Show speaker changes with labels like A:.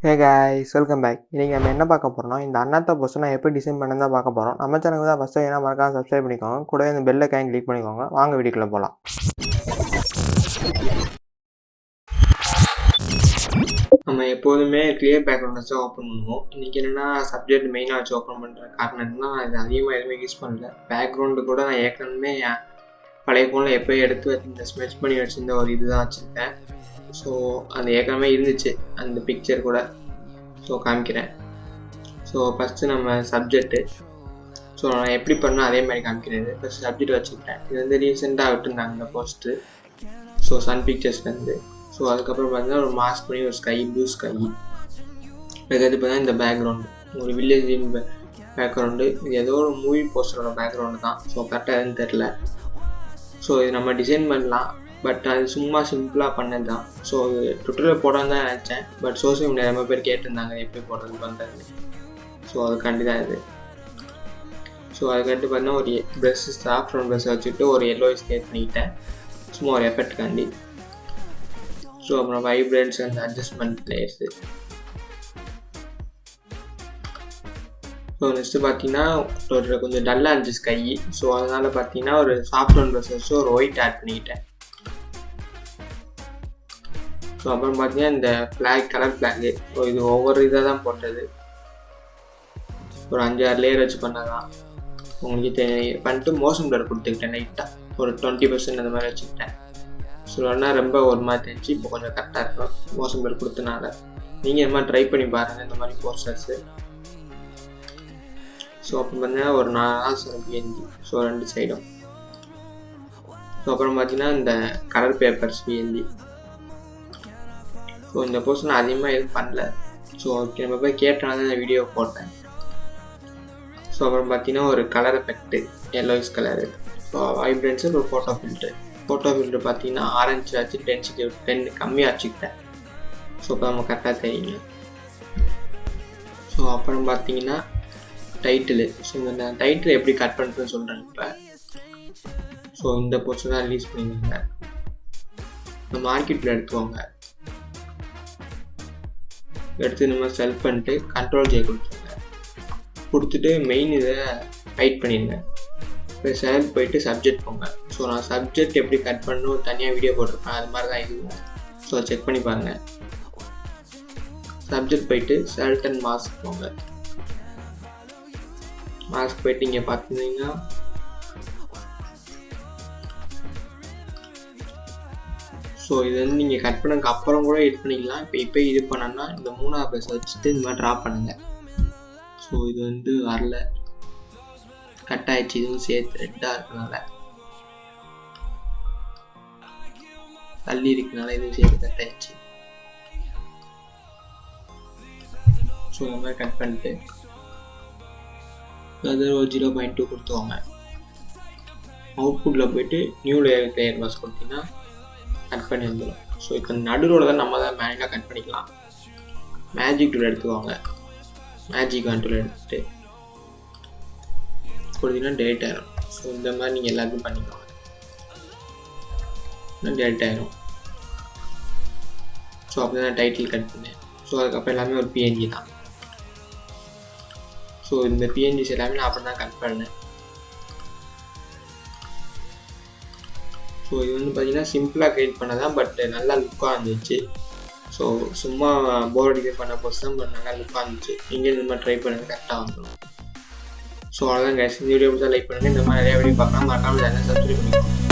A: ஹே guys, welcome back. இன்றைக்கி நம்ம என்ன பார்க்க போகிறோம்னா, இந்த அண்ணாத்த போஸ்ட்டை நான் எப்படி டிசைன் பண்ணி தான் பார்க்க போகிறோம். நம்ம சேனலுக்கு தான் ஃபஸ்ட்டு என்ன மறக்காம சப்ஸ்கிரைப் பண்ணிக்கோங்க. கூடவே இந்த பெல் ஐகான் கிளிக் பண்ணிக்கோங்க. வாங்க வீடியோக்குள்ளே போகலாம். நம்ம எப்போதுமே கிளியர் பேக்ரவுண்ட் வச்சு ஓப்பன் பண்ணுவோம். இன்றைக்கி என்னென்னா சப்ஜெக்ட் மெயினாக வச்சு ஓப்பன் பண்ணுற காரணம் என்னன்னா, இது அதிகமாக எதுவுமே யூஸ் பண்ணல. பேக்ரவுண்டு கூட நான் ஏற்கனவே பழைய ஃபோனில் எப்போயும் எடுத்து இந்த ஸ்மெச் பண்ணி வச்சுருந்த ஒரு இது தான் வச்சுருக்கேன். ஸோ அது ஏற்கனவே இருந்துச்சு அந்த பிக்சர் கூட. ஸோ காமிக்கிறேன். ஸோ ஃபஸ்ட்டு நம்ம சப்ஜெக்ட்டு. ஸோ நான் எப்படி பண்ணால் அதே மாதிரி காமிக்கிறது. ஃபஸ்ட் சப்ஜெக்ட் வச்சுக்கிட்டேன். இது வந்து ரீசெண்டாக விட்டுருந்தாங்க இந்த போஸ்ட்டு. ஸோ சன் பிக்சர்ஸ்லேருந்து. ஸோ அதுக்கப்புறம் பார்த்தீங்கன்னா ஒரு மாஸ்க் பண்ணி ஒரு ஸ்கை, ப்ளூ ஸ்கை. அதுக்கடுத்து பார்த்தீங்கன்னா இந்த பேக்ரவுண்டு ஒரு வில்லேஜ் பேக்ரவுண்டு. இது ஏதோ ஒரு மூவி போஸ்டரோட பேக்ரவுண்டு தான். ஸோ கரெக்டாக எதுன்னு தெரில. ஸோ இது நம்ம டிசைன் பண்ணலாம், பட் அது சும்மா சிம்பிளாக பண்ணது தான். ஸோ ட்விட்டரில் போடான்னு தான் நினச்சேன், பட் சோசியல் மீடியா ரொம்ப பேர் கேட்டிருந்தாங்க எப்படி போடுறது பண்ணுறது. ஸோ அதுக்காண்டி தான் இது. ஸோ அதுக்கடுத்து பார்த்தீங்கன்னா ஒரு ப்ரெஷ், சாஃப்ட் ரவுண்ட் ப்ரெஷ் வச்சுட்டு ஒரு எல்லோயிஸ் கிரியேட் பண்ணிக்கிட்டேன், சும்மா ஒரு எஃபெக்ட்காண்டி. ஸோ அப்புறம் வைப்ரன்ஸ் அந்த அட்ஜஸ்ட்மெண்ட் லேயர்ஸு. ஸோ நெக்ஸ்ட்டு பார்த்தீங்கன்னா ஒரு கொஞ்சம் டல்லாக இருந்துச்சு ஸ்கை. ஸோ அதனால் பார்த்தீங்கன்னா ஒரு சாஃப்ட் ரவுண்ட் ப்ரெஷ் வச்சு ஒரு ஒயிட் ஆட் பண்ணிக்கிட்டேன். ஸோ அப்புறம் பார்த்தீங்கன்னா இந்த ஃப்ளாக், கலர் ஃப்ளாகு. ஸோ இது ஒவ்வொரு இதாக தான் போட்டது. ஒரு 5-6 லேயர் வச்சு பண்ணதான் உங்களுக்கு பண்ணிட்டு மோஷன் பிளர் கொடுத்துக்கிட்டேன் லைட்டாக ஒரு 20% அந்த மாதிரி வச்சுக்கிட்டேன். ஸோ ஆனால் ரொம்ப ஒரு மாதிரி தெரிஞ்சு இப்போ கொஞ்சம் கரெக்டாக இருக்கும் மோஷன் பிளர் கொடுத்தனால. நீங்கள் இந்த மாதிரி ட்ரை பண்ணி பாருங்கள் இந்த மாதிரி போஸ்டர்ஸு. ஸோ அப்புறம் பார்த்தீங்கன்னா ஒரு 4 பிஎன்ஜி. ஸோ 2 சைடும். ஸோ அப்புறம் பார்த்தீங்கன்னா இந்த கலர் பேப்பர்ஸ் பிஎன்ஜி. ஸோ இந்த போஸ்ட் நான் அதிகமாக எதுவும் பண்ணல. ஸோ ஓகே நம்ம போய் கேட்டனால தான் இந்த வீடியோ போட்டேன். ஸோ அப்புறம் பார்த்தீங்கன்னா ஒரு colour effect, yellowish colour. So vibrance ஒரு ஃபோட்டோ ஃபில்ட்ரு. ஃபோட்டோ ஃபில்ட்ரு பார்த்தீங்கன்னா ஆரஞ்சு வச்சு டென்சிட்டி 10 கம்மியாக வச்சுக்கிட்டேன். ஸோ இப்போ நம்ம கரெக்டாக தெரியுங்க. ஸோ அப்புறம் பார்த்தீங்கன்னா டைட்டிலு. ஸோ இந்த டைட்டில் எப்படி கட் பண்ணுறதுன்னு சொல்கிறேன் இப்போ. ஸோ இந்த போஸ்ட்டு தான் ரிலீஸ் பண்ணியிருந்தாங்க. இந்த மார்க்கெட்டில் எடுத்துக்கோங்க. எடுத்து நம்ம செலக்ட் பண்ணிட்டு கண்ட்ரோல் ஜே கொடுத்துட்டு மெயின் இதை ரைட் பண்ணிடுங்க. இப்போ செலக்ட் போயிட்டு சப்ஜெக்ட் போங்க. ஸோ நான் சப்ஜெக்ட் எப்படி கட் பண்ணணும் தனியாக வீடியோ போட்டிருப்பேன், அது மாதிரி தான் இதுவும். ஸோ செக் பண்ணி பாருங்கள். சப்ஜெக்ட் போயிட்டு செலக்ட் அண்ட் மாஸ்க் போங்க. மாஸ்க் போயிட்டு இங்கே பார்த்தீங்கன்னா ஸோ இது வந்து நீங்கள் கட் பண்ணதுக்கு அப்புறம் கூட இது பண்ணிக்கலாம். இப்போ இது பண்ணோன்னா இந்த 3ஆவது ப்ளஸ் வச்சுட்டு இந்த மாதிரி ட்ரா பண்ணுங்கள். ஸோ இது வந்து வரல, கட் ஆகிடுச்சு. இதுவும் சேர்த்து ரெட்டாக இருக்கனால, தள்ளி இருக்கனால இதுவும் சேர்த்து கட் ஆகிடுச்சு. ஸோ இந்த மாதிரி கட் பண்ணிட்டு அது ஒரு 0.2 கொடுத்துவாங்க. அவுட்புட்டில் போயிட்டு நியூ லேயர் பாஸ் கொடுத்தீங்கன்னா கட் பண்ணி வந்துடும். ஸோ இப்போ நடுவில் தான் நம்ம தான் மேனுவலாக கட் பண்ணிக்கலாம். மேஜிக் டூல் எடுத்துக்கோங்க. மேஜிக் டூல் எடுத்துகிட்டு கொடுத்தீங்கன்னா டேட் ஆயிரும். ஸோ இந்த மாதிரி நீங்கள் எல்லாத்தையும் பண்ணிக்கோங்க, டேட் ஆயிரும். ஸோ அப்படி தான் டைட்டில் கட் பண்ணேன். ஸோ அதுக்கப்புறம் எல்லாமே ஒரு பிஎன்ஜி தான். ஸோ இந்த பிஎன்ஜிஸ் எல்லாமே நான் அப்படி தான் கட் பண்ணேன். ஸோ இது வந்து பார்த்தீங்கன்னா சிம்பிளாக க்ரியேட் பண்ணதான், பட் நல்லா லுக்காக இருந்துச்சு. ஸோ சும்மா போர் அடிக்க பண்ண போஸ்ட் தான், பட் நல்லா லுக்காக இருந்துச்சு. நீங்கள் இந்த மாதிரி ட்ரை பண்ணுங்கள், கரெக்டாக வந்துடும். ஸோ அவ்வளோதான் கைஸ். இந்த வீடியோ பிடிச்சா லைக் பண்ணுங்கள். இந்த மாதிரி நிறையா வீடியோ பார்க்கலாம், மறக்காம சேனலை சப்ஸ்கிரைப் பண்ணிக்கோங்க.